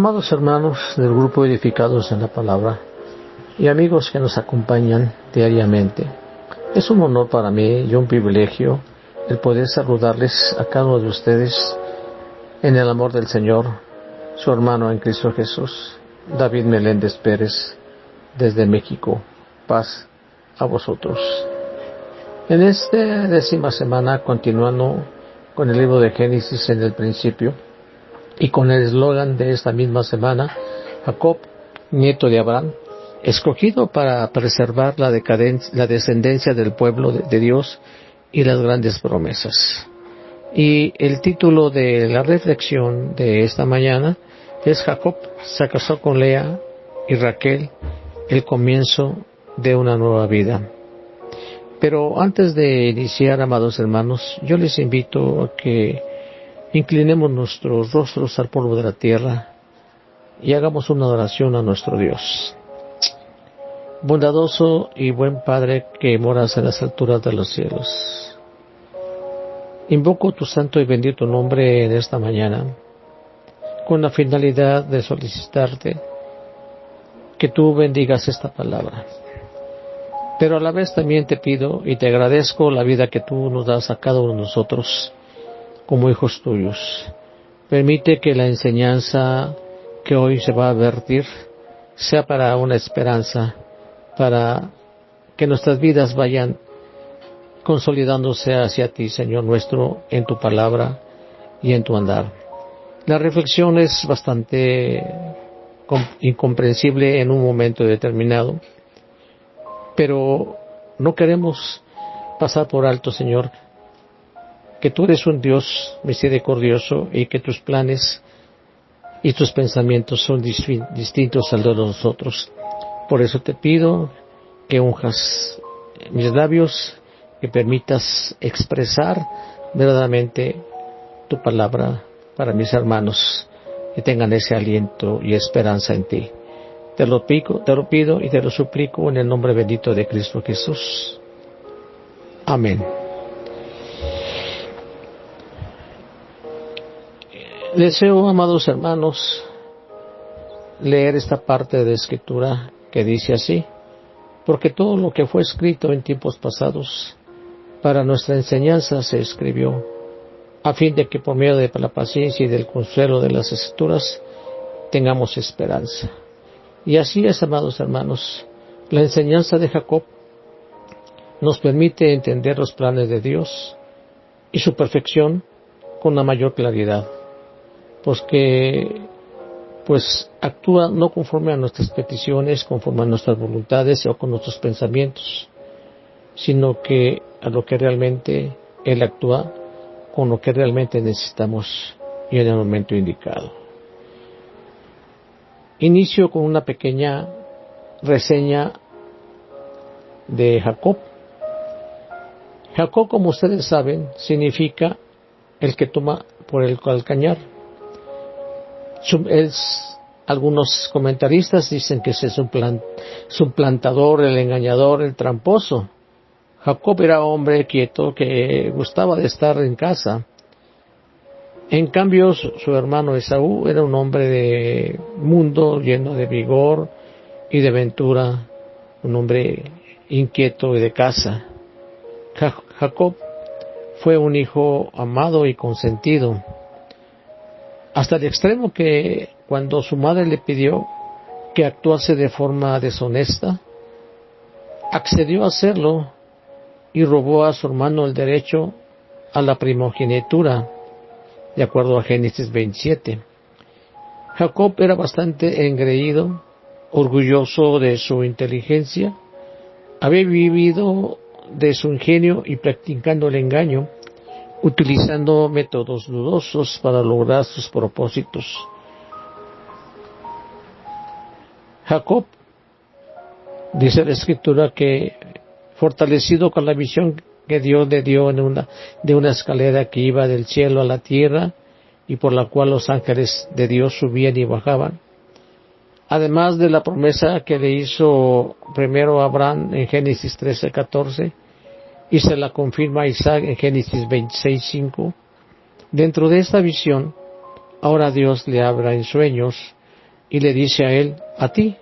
Amados hermanos del grupo Edificados en la Palabra y amigos que nos acompañan diariamente, es un honor para mí y un privilegio el poder saludarles a cada uno de ustedes en el amor del Señor, su hermano en Cristo Jesús, David Meléndez Pérez, desde México. Paz a vosotros. En esta 10ª semana, continuando con el libro de Génesis en el principio, y con el eslogan de esta misma semana, Jacob, nieto de Abraham, escogido para preservar la descendencia del pueblo de Dios y las grandes promesas. Y el título de la reflexión de esta mañana es Jacob se casó con Lea y Raquel, el comienzo de una nueva vida. Pero antes de iniciar, amados hermanos, yo les invito a que inclinemos nuestros rostros al polvo de la tierra y hagamos una oración a nuestro Dios. Bondadoso y buen Padre que moras en las alturas de los cielos, invoco tu santo y bendito nombre en esta mañana con la finalidad de solicitarte que tú bendigas esta palabra. Pero a la vez también te pido y te agradezco la vida que tú nos das a cada uno de nosotros como hijos tuyos. Permite que la enseñanza que hoy se va a vertir sea para una esperanza, para que nuestras vidas vayan consolidándose hacia ti, Señor nuestro, en tu palabra y en tu andar. La reflexión es bastante incomprensible en un momento determinado, pero no queremos pasar por alto, Señor, que tú eres un Dios misericordioso y que tus planes y tus pensamientos son distintos al de nosotros. Por eso te pido que unjas mis labios, que permitas expresar verdaderamente tu palabra para mis hermanos, que tengan ese aliento y esperanza en ti. Te lo pido y te lo suplico en el nombre bendito de Cristo Jesús. Amén. Deseo, amados hermanos, leer esta parte de Escritura que dice así: porque todo lo que fue escrito en tiempos pasados para nuestra enseñanza se escribió, a fin de que por medio de la paciencia y del consuelo de las Escrituras tengamos esperanza. Y así es, amados hermanos, la enseñanza de Jacob nos permite entender los planes de Dios y su perfección con la mayor claridad, pues actúa no conforme a nuestras peticiones, conforme a nuestras voluntades o con nuestros pensamientos, sino que a lo que realmente Él actúa, con lo que realmente necesitamos y en el momento indicado. Inicio con una pequeña reseña de Jacob. Jacob, como ustedes saben, significa el que toma por el calcañar. Algunos comentaristas dicen que ese es un plantador, el engañador, el tramposo. Jacob era hombre quieto que gustaba de estar en casa. En cambio, su hermano Esaú era un hombre de mundo, lleno de vigor y de aventura, un hombre inquieto y de casa. Jacob fue un hijo amado y consentido, hasta el extremo que cuando su madre le pidió que actuase de forma deshonesta, accedió a hacerlo y robó a su hermano el derecho a la primogenitura, de acuerdo a Génesis 27. Jacob era bastante engreído, orgulloso de su inteligencia, había vivido de su ingenio y practicando el engaño, utilizando métodos dudosos para lograr sus propósitos. Jacob, dice la Escritura, que fortalecido con la visión que Dios le dio de una escalera que iba del cielo a la tierra y por la cual los ángeles de Dios subían y bajaban, además de la promesa que le hizo primero a Abraham en Génesis 13:14 y se la confirma a Isaac en Génesis 26:5. Dentro de esta visión, ahora Dios le habla en sueños y le dice a él: a ti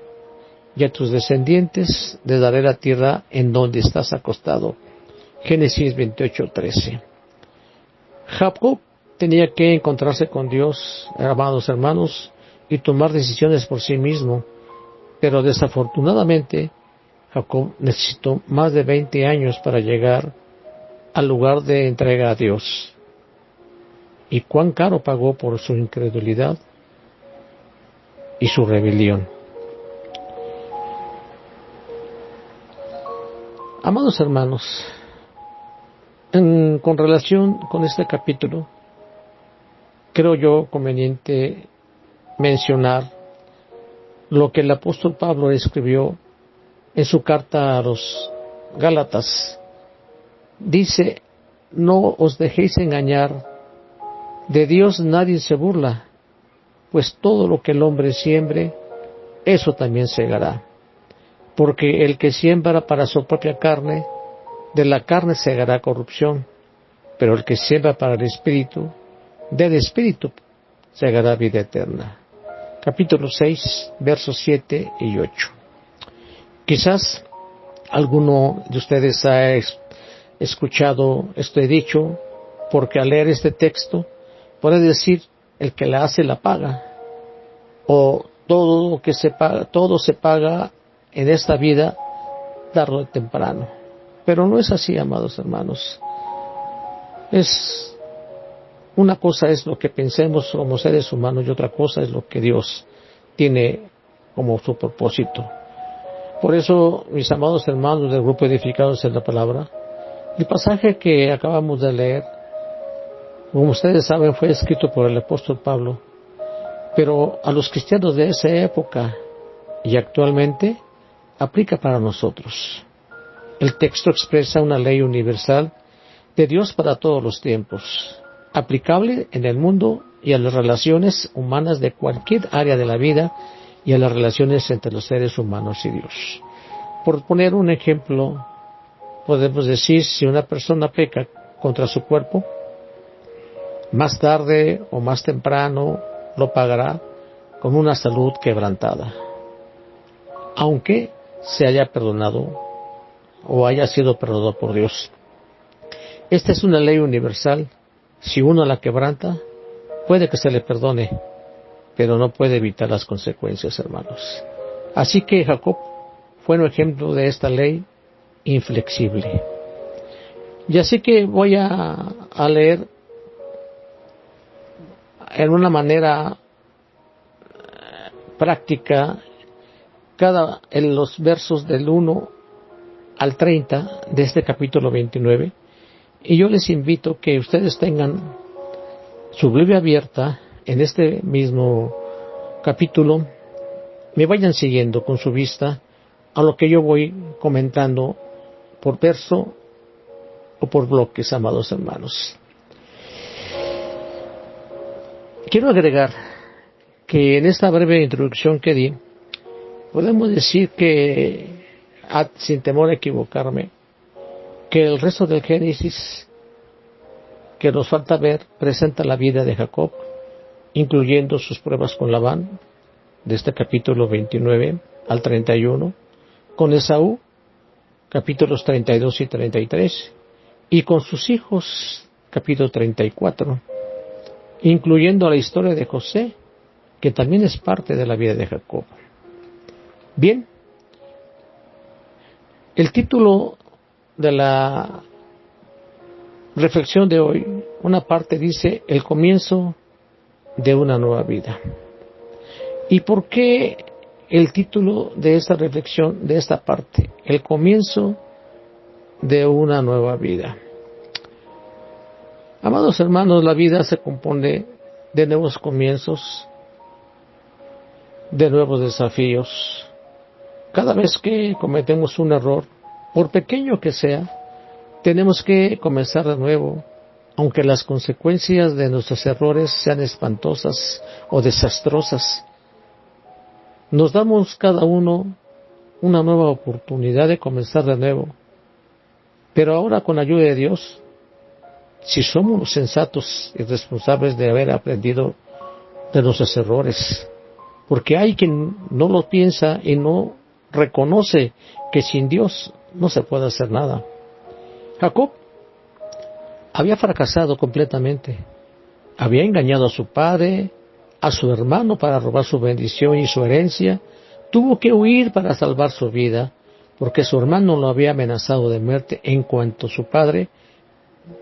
y a tus descendientes les daré la tierra en donde estás acostado. Génesis 28:13. Jacob tenía que encontrarse con Dios, amados hermanos, y tomar decisiones por sí mismo, pero desafortunadamente Jacob necesitó más de 20 años para llegar al lugar de entrega a Dios. ¿Y cuán caro pagó por su incredulidad y su rebelión? Amados hermanos, con relación con este capítulo, creo yo conveniente mencionar lo que el apóstol Pablo escribió en su carta a los Gálatas. Dice: no os dejéis engañar, de Dios nadie se burla, pues todo lo que el hombre siembre, eso también segará. Porque el que siembra para su propia carne, de la carne segará corrupción, pero el que siembra para el Espíritu, del Espíritu segará vida eterna. Capítulo 6, versos 7 y 8. Quizás alguno de ustedes ha escuchado este dicho, porque al leer este texto puede decir: el que la hace la paga, o todo se paga en esta vida tarde o temprano. Pero no es así, amados hermanos. Una cosa es lo que pensemos como seres humanos y otra cosa es lo que Dios tiene como su propósito. Por eso, mis amados hermanos del grupo Edificados en la Palabra, el pasaje que acabamos de leer, como ustedes saben, fue escrito por el apóstol Pablo, pero a los cristianos de esa época y actualmente aplica para nosotros. El texto expresa una ley universal de Dios para todos los tiempos, aplicable en el mundo y a las relaciones humanas de cualquier área de la vida y a las relaciones entre los seres humanos y Dios. Por poner un ejemplo, podemos decir: si una persona peca contra su cuerpo, más tarde o más temprano lo pagará con una salud quebrantada, aunque se haya perdonado o haya sido perdonado por Dios. Esta es una ley universal. Si uno la quebranta, puede que se le perdone, pero no puede evitar las consecuencias, hermanos. Así que Jacob fue un ejemplo de esta ley inflexible. Y así que voy a leer en una manera práctica en los versos del 1 al 30 de este capítulo 29, y yo les invito que ustedes tengan su Biblia abierta en este mismo capítulo, me vayan siguiendo con su vista a lo que yo voy comentando por verso o por bloques, amados hermanos. Quiero agregar que en esta breve introducción que di, podemos decir que, sin temor a equivocarme, que el resto del Génesis que nos falta ver presenta la vida de Jacob, incluyendo sus pruebas con Labán, de este capítulo 29 al 31, con Esaú, capítulos 32 y 33, y con sus hijos, capítulo 34, incluyendo la historia de José, que también es parte de la vida de Jacob. Bien, el título de la reflexión de hoy, una parte dice: el comienzo de una nueva vida. ¿Y por qué el título de esta reflexión, de esta parte? El comienzo de una nueva vida. Amados hermanos, la vida se compone de nuevos comienzos, de nuevos desafíos. Cada vez que cometemos un error, por pequeño que sea, tenemos que comenzar de nuevo, aunque las consecuencias de nuestros errores sean espantosas o desastrosas. Nos damos cada uno una nueva oportunidad de comenzar de nuevo, pero ahora con ayuda de Dios, si somos sensatos y responsables de haber aprendido de nuestros errores, porque hay quien no lo piensa y no reconoce que sin Dios no se puede hacer nada. Jacob había fracasado completamente. Había engañado a su padre, a su hermano para robar su bendición y su herencia. Tuvo que huir para salvar su vida, porque su hermano lo había amenazado de muerte en cuanto su padre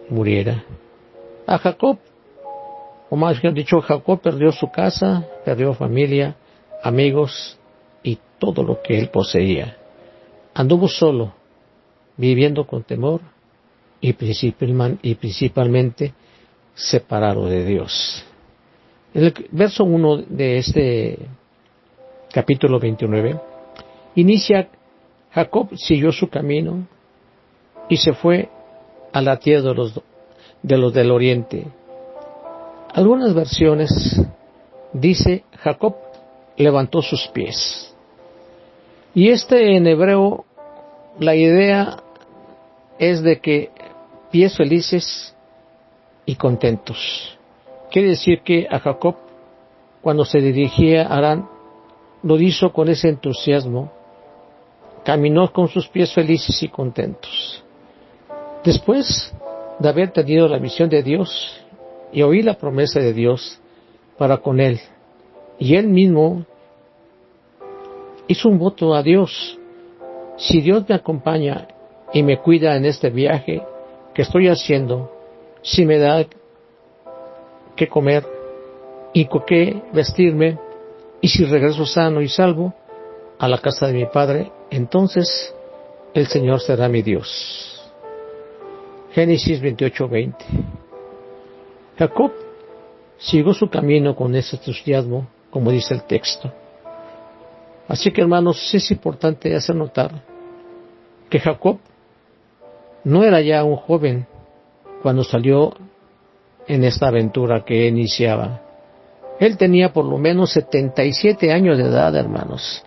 muriera. A Jacob, o más bien dicho, Jacob perdió su casa, perdió familia, amigos y todo lo que él poseía. Anduvo solo, viviendo con temor y principalmente separado de Dios. En el verso 1 de este capítulo 29, inicia: Jacob siguió su camino y se fue a la tierra de los del oriente. Algunas versiones dice: Jacob levantó sus pies. Y en hebreo la idea es de que pies felices y contentos. Quiere decir que a Jacob, cuando se dirigía a Harán, lo hizo con ese entusiasmo, caminó con sus pies felices y contentos. Después de haber tenido la visión de Dios y oír la promesa de Dios para con él, y él mismo hizo un voto a Dios: si Dios me acompaña y me cuida en este viaje que estoy haciendo, si me da qué comer y con qué vestirme, y si regreso sano y salvo a la casa de mi padre, entonces el Señor será mi Dios. Génesis 28:20. Jacob siguió su camino con ese entusiasmo, como dice el texto. Así que, hermanos, es importante hacer notar que Jacob no era ya un joven cuando salió en esta aventura que iniciaba. Él tenía por lo menos 77 años de edad, hermanos.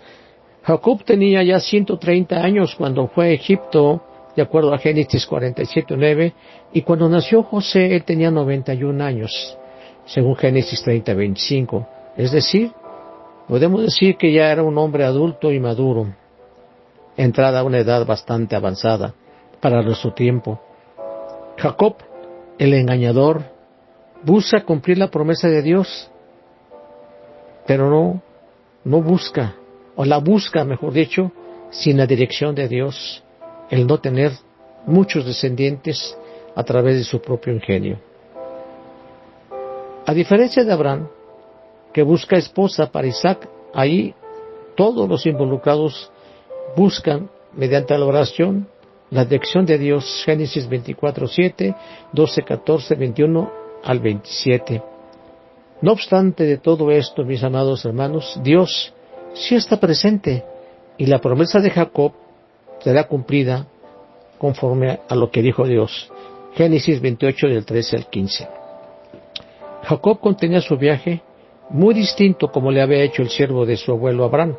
Jacob tenía ya 130 años cuando fue a Egipto, de acuerdo a Génesis 47:9, y cuando nació José él tenía 91 años, según Génesis 30:25. Es decir, podemos decir que ya era un hombre adulto y maduro, entrada a una edad bastante avanzada para nuestro tiempo. Jacob, el engañador, busca cumplir la promesa de Dios, pero no busca, o la busca, mejor dicho, sin la dirección de Dios, el no tener muchos descendientes a través de su propio ingenio. A diferencia de Abraham, que busca esposa para Isaac, ahí todos los involucrados buscan, mediante la oración, la dirección de Dios. Génesis 24:7, 12:14, 21 al 27. No obstante de todo esto, mis amados hermanos, Dios sí está presente, y la promesa de Jacob será cumplida conforme a lo que dijo Dios. Génesis 28 del 13 al 15. Jacob continuó su viaje muy distinto como le había hecho el siervo de su abuelo Abraham,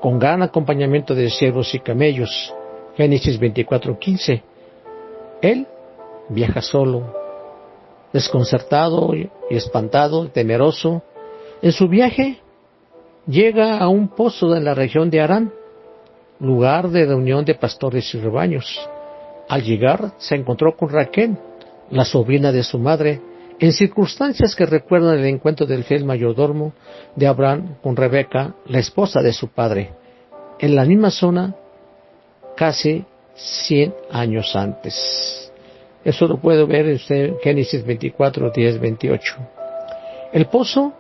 con gran acompañamiento de siervos y camellos. Génesis 24:15. Él viaja solo, desconcertado y espantado, temeroso. En su viaje llega a un pozo en la región de Harán, lugar de reunión de pastores y rebaños. Al llegar se encontró con Raquel, la sobrina de su madre, en circunstancias que recuerdan el encuentro del fiel mayordomo de Abraham con Rebeca, la esposa de su padre, en la misma zona casi 100 años antes. Eso lo puede ver usted en Génesis 24, 10, 28. El pozo,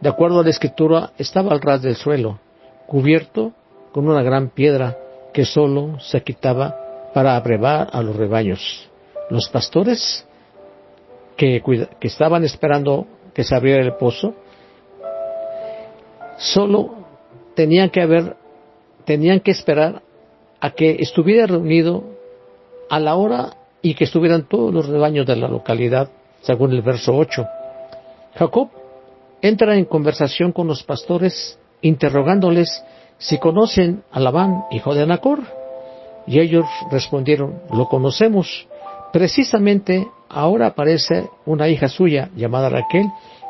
de acuerdo a la escritura, estaba al ras del suelo, cubierto con una gran piedra que solo se quitaba para abrevar a los rebaños. Los pastores que estaban esperando que se abriera el pozo, solo tenían que esperar a que estuviera reunido a la hora y que estuvieran todos los rebaños de la localidad, según el verso 8. Jacob entra en conversación con los pastores, interrogándoles si conocen a Labán, hijo de Nacor, y ellos respondieron: lo conocemos. Precisamente ahora aparece una hija suya llamada Raquel,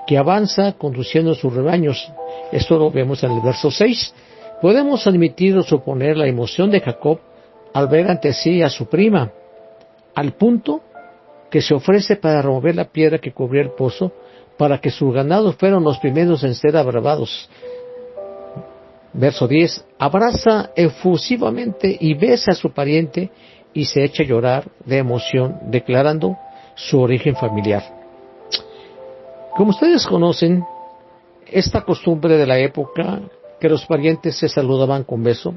que avanza conduciendo sus rebaños. Esto lo vemos en el verso 6. Podemos admitir o suponer la emoción de Jacob al ver ante sí a su prima, al punto que se ofrece para remover la piedra que cubría el pozo, para que sus ganados fueran los primeros en ser abravados. Verso 10. Abraza efusivamente y besa a su pariente y se echa a llorar de emoción, declarando su origen familiar. Como ustedes conocen, esta costumbre de la época, que los parientes se saludaban con beso,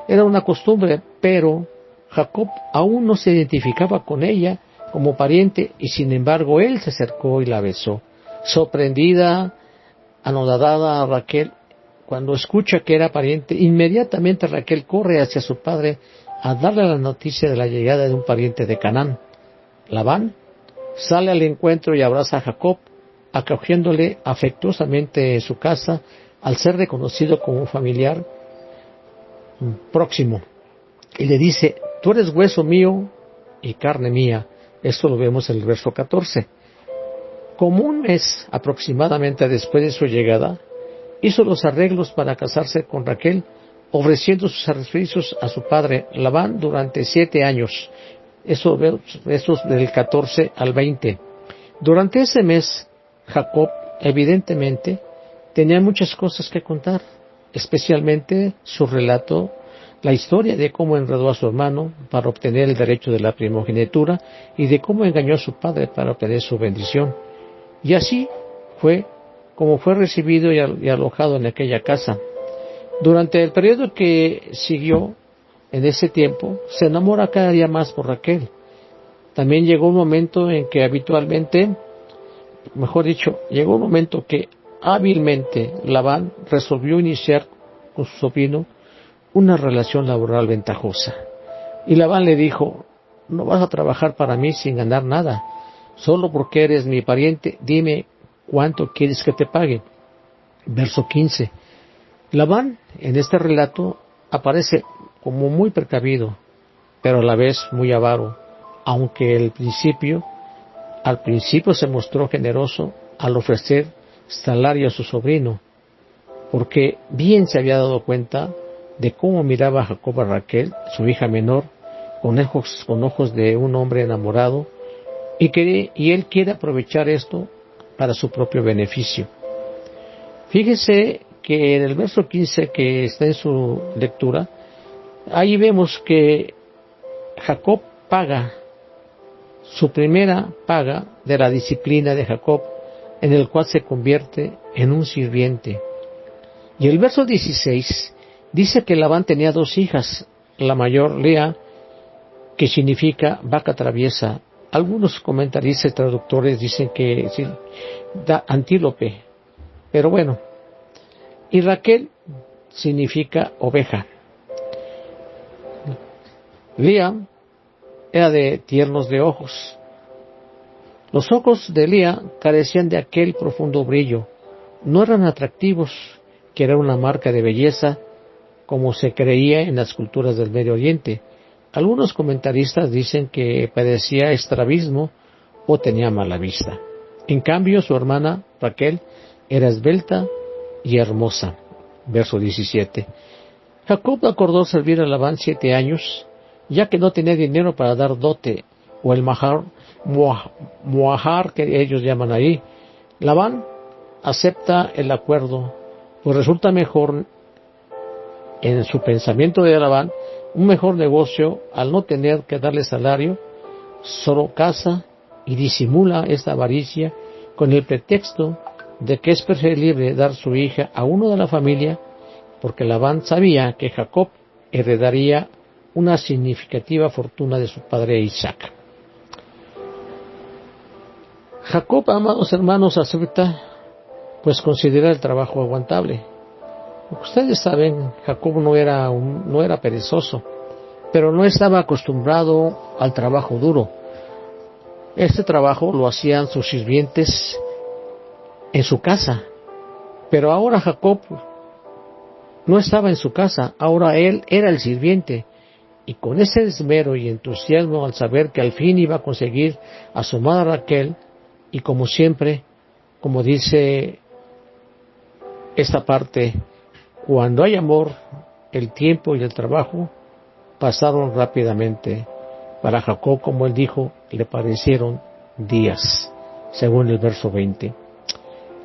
era una costumbre, pero Jacob aún no se identificaba con ella como pariente, y sin embargo él se acercó y la besó. Sorprendida, anonadada, Raquel, cuando escucha que era pariente, inmediatamente Raquel corre hacia su padre a darle la noticia de la llegada de un pariente de Canaán. Labán sale al encuentro y abraza a Jacob, acogiéndole afectuosamente en su casa al ser reconocido como un familiar próximo. Y le dice: tú eres hueso mío y carne mía. Esto lo vemos en el verso 14. Como un mes aproximadamente después de su llegada, hizo los arreglos para casarse con Raquel, ofreciendo sus servicios a su padre Labán durante 7 años. Eso del 14 al 20. Durante ese mes, Jacob, evidentemente, tenía muchas cosas que contar, especialmente su relato, la historia de cómo enredó a su hermano para obtener el derecho de la primogenitura y de cómo engañó a su padre para obtener su bendición. Y así fue como fue recibido y alojado en aquella casa. Durante el periodo que siguió, en ese tiempo, se enamora cada día más por Raquel. También llegó un momento en que llegó un momento que hábilmente Labán resolvió iniciar con su sobrino una relación laboral ventajosa. Y Labán le dijo: no vas a trabajar para mí sin ganar nada. Solo porque eres mi pariente, dime cuánto quieres que te pague. Verso 15. Labán, en este relato, aparece como muy precavido, pero a la vez muy avaro, aunque al principio se mostró generoso al ofrecer salario a su sobrino, porque bien se había dado cuenta de cómo miraba Jacob a Raquel, su hija menor, con ojos de un hombre enamorado, y él quiere aprovechar esto para su propio beneficio. Fíjese que en el verso 15 que está en su lectura, ahí vemos que Jacob paga su primera paga de la disciplina de Jacob, en el cual se convierte en un sirviente. Y el verso 16 dice que Labán tenía 2 hijas, la mayor Lea, que significa vaca traviesa. Algunos comentaristas y traductores dicen que sí, da antílope, pero bueno. Y Raquel significa oveja. Lea era de tiernos de ojos. Los ojos de Lea carecían de aquel profundo brillo, no eran atractivos, que era una marca de belleza, como se creía en las culturas del Medio Oriente. Algunos comentaristas dicen que padecía estrabismo o tenía mala vista. En cambio, su hermana Raquel era esbelta y hermosa. Verso 17. Jacob acordó servir a Labán 7 años, ya que no tenía dinero para dar dote, o el muajar que ellos llaman ahí. Labán acepta el acuerdo, pues resulta mejor, en su pensamiento de Labán, un mejor negocio al no tener que darle salario, solo casa y disimula esta avaricia con el pretexto de que es preferible dar su hija a uno de la familia, porque Labán sabía que Jacob heredaría una significativa fortuna de su padre Isaac. Jacob, amados hermanos, acepta, pues considera el trabajo aguantable. Ustedes saben, Jacob no era perezoso, pero no estaba acostumbrado al trabajo duro. Este trabajo lo hacían sus sirvientes en su casa, pero ahora Jacob no estaba en su casa, ahora él era el sirviente, y con ese esmero y entusiasmo al saber que al fin iba a conseguir a su amada Raquel, y como siempre, como dice esta parte, cuando hay amor, el tiempo y el trabajo pasaron rápidamente. Para Jacob, como él dijo, le parecieron días, según el verso 20.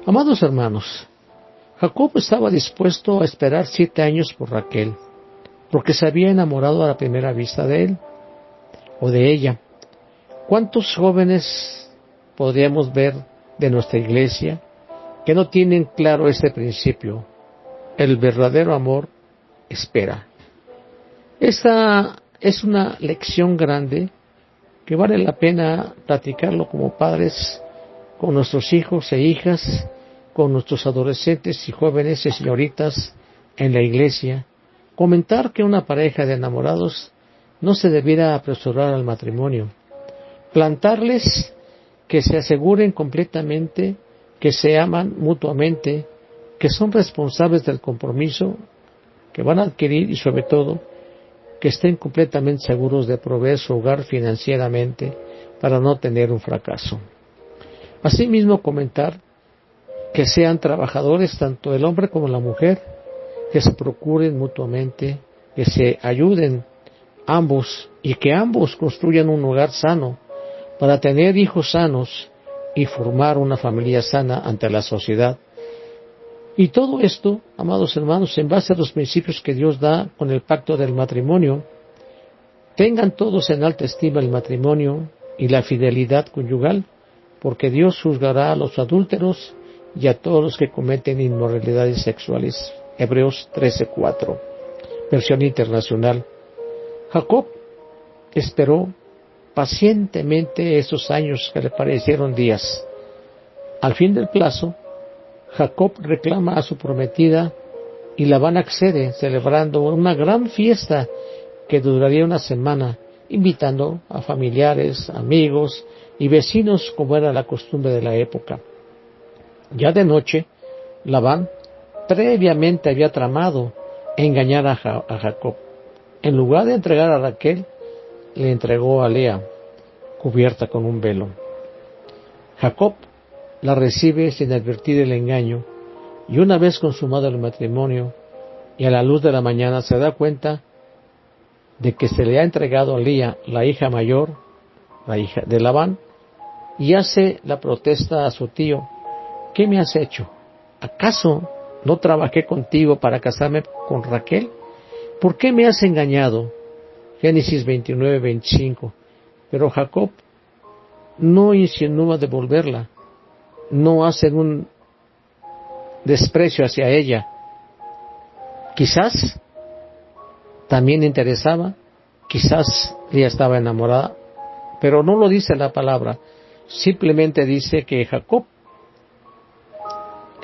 Amados hermanos, Jacob estaba dispuesto a esperar 7 años por Raquel, porque se había enamorado a la primera vista de él o de ella. ¿Cuántos jóvenes podríamos ver de nuestra iglesia que no tienen claro este principio? El verdadero amor espera. Esta es una lección grande que vale la pena platicarlo como padres con nuestros hijos e hijas, con nuestros adolescentes y jóvenes y señoritas en la iglesia. Comentar que una pareja de enamorados no se debiera apresurar al matrimonio. Plantarles que se aseguren completamente que se aman mutuamente, que son responsables del compromiso que van a adquirir y sobre todo que estén completamente seguros de proveer su hogar financieramente para no tener un fracaso. Asimismo, comentar que sean trabajadores tanto el hombre como la mujer, que se procuren mutuamente, que se ayuden ambos y que ambos construyan un hogar sano para tener hijos sanos y formar una familia sana ante la sociedad. Y todo esto, amados hermanos, en base a los principios que Dios da con el pacto del matrimonio. Tengan todos en alta estima el matrimonio y la fidelidad conyugal, porque Dios juzgará a los adúlteros y a todos los que cometen inmoralidades sexuales. Hebreos 13:4, versión internacional. Jacob esperó pacientemente esos años que le parecieron días. Al fin del plazo, Jacob reclama a su prometida y Labán accede, celebrando una gran fiesta que duraría una semana, invitando a familiares, amigos y vecinos como era la costumbre de la época. Ya de noche, Labán previamente había tramado engañar a Jacob. En lugar de entregar a Raquel, le entregó a Lea, cubierta con un velo. Jacob la recibe sin advertir el engaño, y una vez consumado el matrimonio, y a la luz de la mañana se da cuenta de que se le ha entregado a Lea, la hija mayor, la hija de Labán, y hace la protesta a su tío: ¿qué me has hecho? ¿Acaso no trabajé contigo para casarme con Raquel? ¿Por qué me has engañado? Génesis 29:25. Pero Jacob no insinúa devolverla, no hace un desprecio hacia ella. Quizás también interesaba, quizás ella estaba enamorada, pero no lo dice la palabra. Simplemente dice que Jacob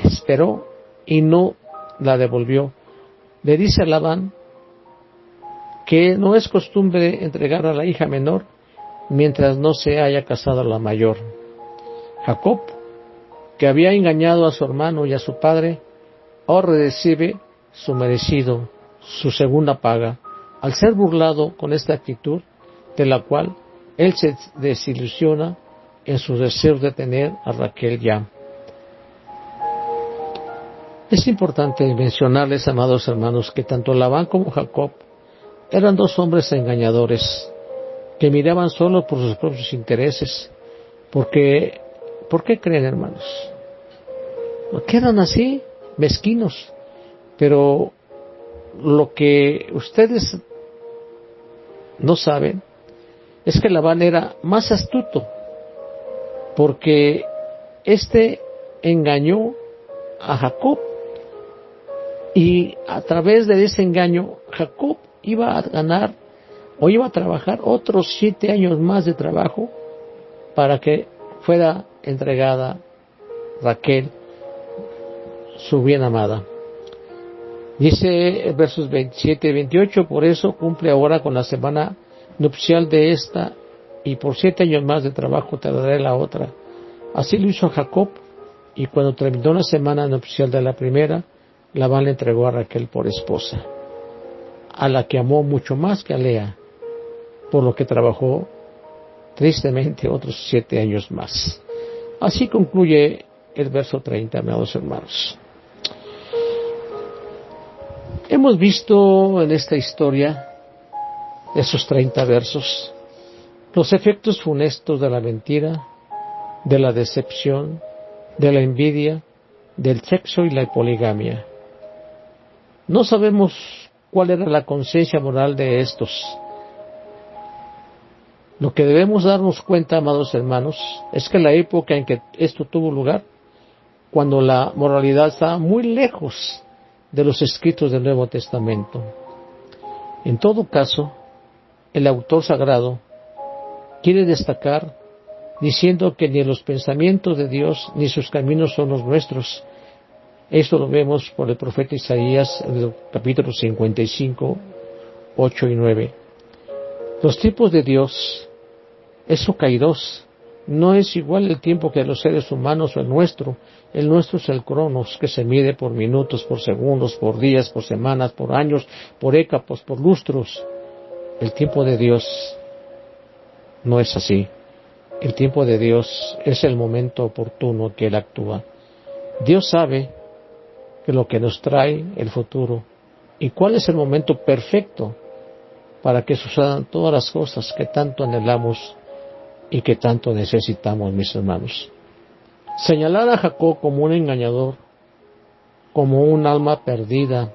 esperó y no la devolvió. Le dice a Labán que no es costumbre entregar a la hija menor mientras no se haya casado la mayor. Jacob, que había engañado a su hermano y a su padre, ahora recibe su merecido, su segunda paga, al ser burlado con esta actitud, de la cual él se desilusiona en sus deseos de tener a Raquel ya. Es importante mencionarles, amados hermanos, que tanto Labán como Jacob eran dos hombres engañadores, que miraban solo por sus propios intereses. ¿Por qué creen, hermanos? Porque eran así, mezquinos. Pero lo que ustedes no saben es que Labán era más astuto, porque éste engañó a Jacob, y a través de ese engaño Jacob iba a ganar o iba a trabajar otros 7 años más de trabajo para que fuera entregada Raquel, su bien amada. Dice versos 27 y 28, por eso cumple ahora con la semana nupcial de esta, y por 7 años más de trabajo te daré la otra. Así lo hizo Jacob, y cuando terminó la semana nupcial de la primera, Labán le entregó a Raquel por esposa, a la que amó mucho más que a Lea, por lo que trabajó tristemente otros 7 años más. Así concluye el verso 30, amados hermanos. Hemos visto en esta historia, esos 30 versos, los efectos funestos de la mentira, de la decepción, de la envidia, del sexo y la poligamia. No sabemos cuál era la conciencia moral de estos. Lo que debemos darnos cuenta, amados hermanos, es que la época en que esto tuvo lugar, cuando la moralidad estaba muy lejos de los escritos del Nuevo Testamento. En todo caso, el autor sagrado quiere destacar diciendo que ni los pensamientos de Dios ni sus caminos son los nuestros. Esto lo vemos por el profeta Isaías en el capítulo 55, 8 y 9. Los tiempos de Dios es su kairos. No es igual el tiempo que los seres humanos o el nuestro. El nuestro es el cronos, que se mide por minutos, por segundos, por días, por semanas, por años, por écapos, por lustros. El tiempo de Dios no es así. El tiempo de Dios es el momento oportuno que Él actúa. Dios sabe que lo que nos trae el futuro y cuál es el momento perfecto para que sucedan todas las cosas que tanto anhelamos y que tanto necesitamos, mis hermanos. Señalar a Jacob como un engañador, como un alma perdida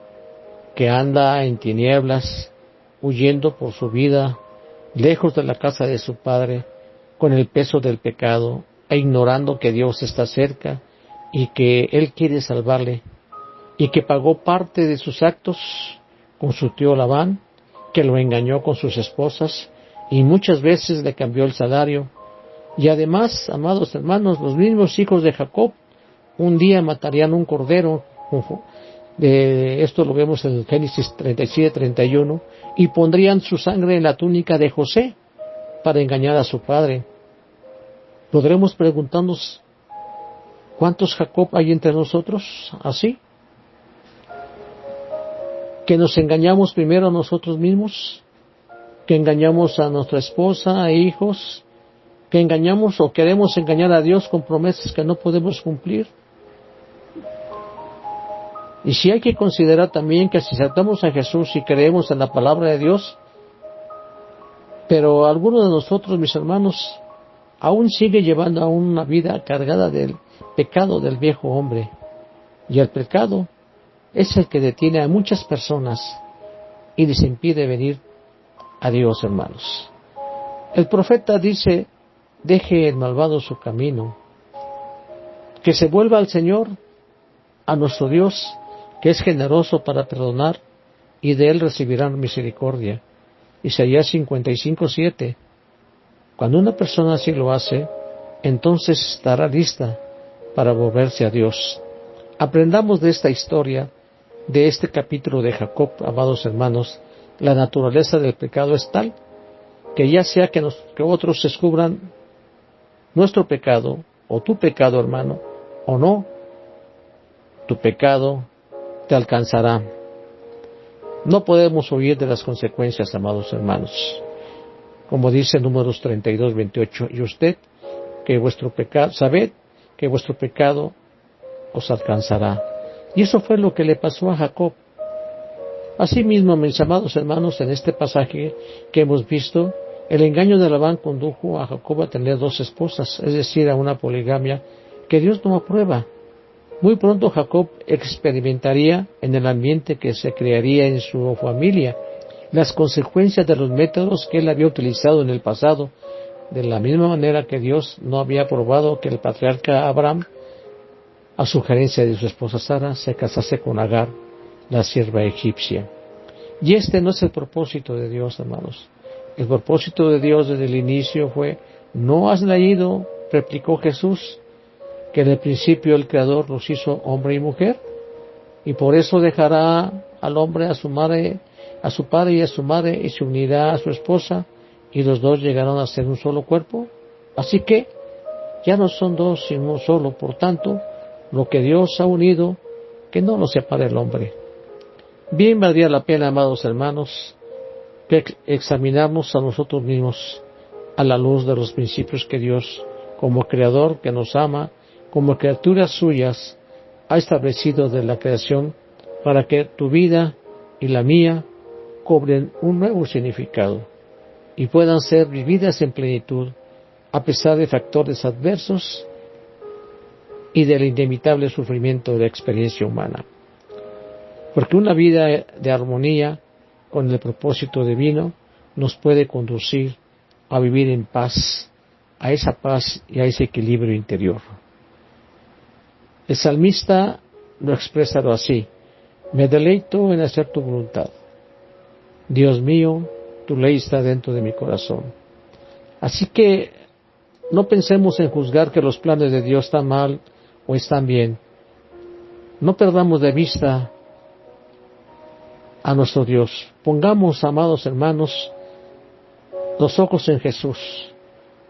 que anda en tinieblas, huyendo por su vida, lejos de la casa de su padre, con el peso del pecado, e ignorando que Dios está cerca y que Él quiere salvarle, y que pagó parte de sus actos con su tío Labán, que lo engañó con sus esposas, y muchas veces le cambió el salario. Y además, amados hermanos, los mismos hijos de Jacob un día matarían un cordero. Esto lo vemos en el Génesis 37-31, y pondrían su sangre en la túnica de José para engañar a su padre. Podremos preguntarnos, ¿cuántos Jacob hay entre nosotros así? Que nos engañamos primero a nosotros mismos, que engañamos a nuestra esposa e hijos, que engañamos o queremos engañar a Dios con promesas que no podemos cumplir. Y si hay que considerar también que si aceptamos a Jesús y creemos en la palabra de Dios, pero alguno de nosotros, mis hermanos, aún sigue llevando a una vida cargada del pecado del viejo hombre. Y el pecado es el que detiene a muchas personas y les impide venir a Dios, hermanos. El profeta dice, deje el malvado su camino, que se vuelva al Señor, a nuestro Dios, que es generoso para perdonar, y de Él recibirán misericordia. Isaías 55:7. Cuando una persona así lo hace, entonces estará lista para volverse a Dios. Aprendamos de esta historia, de este capítulo de Jacob, amados hermanos. La naturaleza del pecado es tal que ya sea que otros descubran nuestro pecado, o tu pecado, hermano, o no, tu pecado te alcanzará. No podemos huir de las consecuencias, amados hermanos. Como dice Números 32:28, y usted, que vuestro pecado, sabed que vuestro pecado os alcanzará. Y eso fue lo que le pasó a Jacob. Asimismo, mis amados hermanos, en este pasaje que hemos visto, el engaño de Labán condujo a Jacob a tener 2 esposas, es decir, a una poligamia que Dios no aprueba. Muy pronto Jacob experimentaría en el ambiente que se crearía en su familia las consecuencias de los métodos que él había utilizado en el pasado, de la misma manera que Dios no había aprobado que el patriarca Abraham, a sugerencia de su esposa Sara, se casase con Agar, la sierva egipcia. Y este no es el propósito de Dios, hermanos. El propósito de Dios desde el inicio fue, ¿no has leído?, replicó Jesús, que en el principio el Creador los hizo hombre y mujer, y por eso dejará al hombre a su madre, a su padre y a su madre, y se unirá a su esposa, y los dos llegarán a ser un solo cuerpo. Así que ya no son dos sino uno solo. Por tanto, lo que Dios ha unido, que no lo separe el hombre. Bien valdría la pena, amados hermanos, que examinamos a nosotros mismos a la luz de los principios que Dios, como Creador que nos ama como criaturas suyas, ha establecido de la creación para que tu vida y la mía cobren un nuevo significado y puedan ser vividas en plenitud a pesar de factores adversos y del inevitable sufrimiento de la experiencia humana. Porque una vida de armonía con el propósito divino nos puede conducir a vivir en paz, a esa paz y a ese equilibrio interior. El salmista lo expresa así: me deleito en hacer tu voluntad. Dios mío, tu ley está dentro de mi corazón. Así que no pensemos en juzgar que los planes de Dios están mal o están bien. No perdamos de vista a nuestro Dios. Pongamos, amados hermanos, los ojos en Jesús.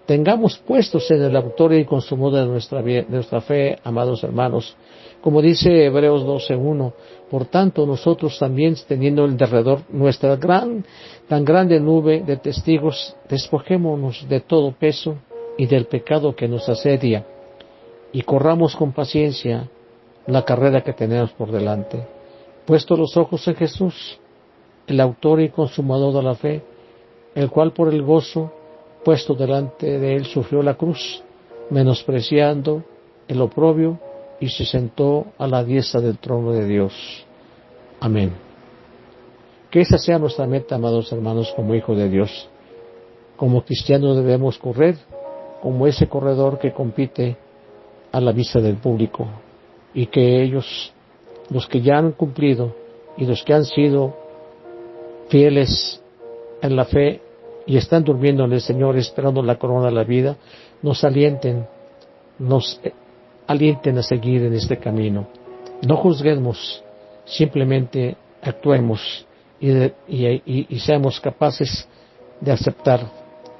Tengamos puestos en el autor y consumador de nuestra fe, amados hermanos. Como dice Hebreos 12:1, por tanto nosotros también, teniendo en derredor nuestra tan grande nube de testigos, despojémonos de todo peso y del pecado que nos asedia, y corramos con paciencia la carrera que tenemos por delante. Puestos los ojos en Jesús, el autor y consumador de la fe, el cual por el gozo puesto delante de él sufrió la cruz, menospreciando el oprobio, y se sentó a la diestra del trono de Dios. Amén. Que esa sea nuestra meta, amados hermanos, como hijos de Dios. Como cristianos debemos correr como ese corredor que compite a la vista del público, y que ellos, los que ya han cumplido y los que han sido fieles en la fe y están durmiendo en el Señor esperando la corona de la vida, nos alienten a seguir en este camino. No juzguemos, simplemente actuemos y seamos capaces de aceptar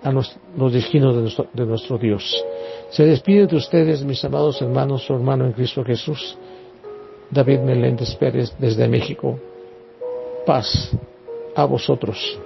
a los destinos de nuestro Dios. Se despide de ustedes, mis amados hermanos, su hermano en Cristo Jesús, David Meléndez Pérez, desde México. Paz a vosotros.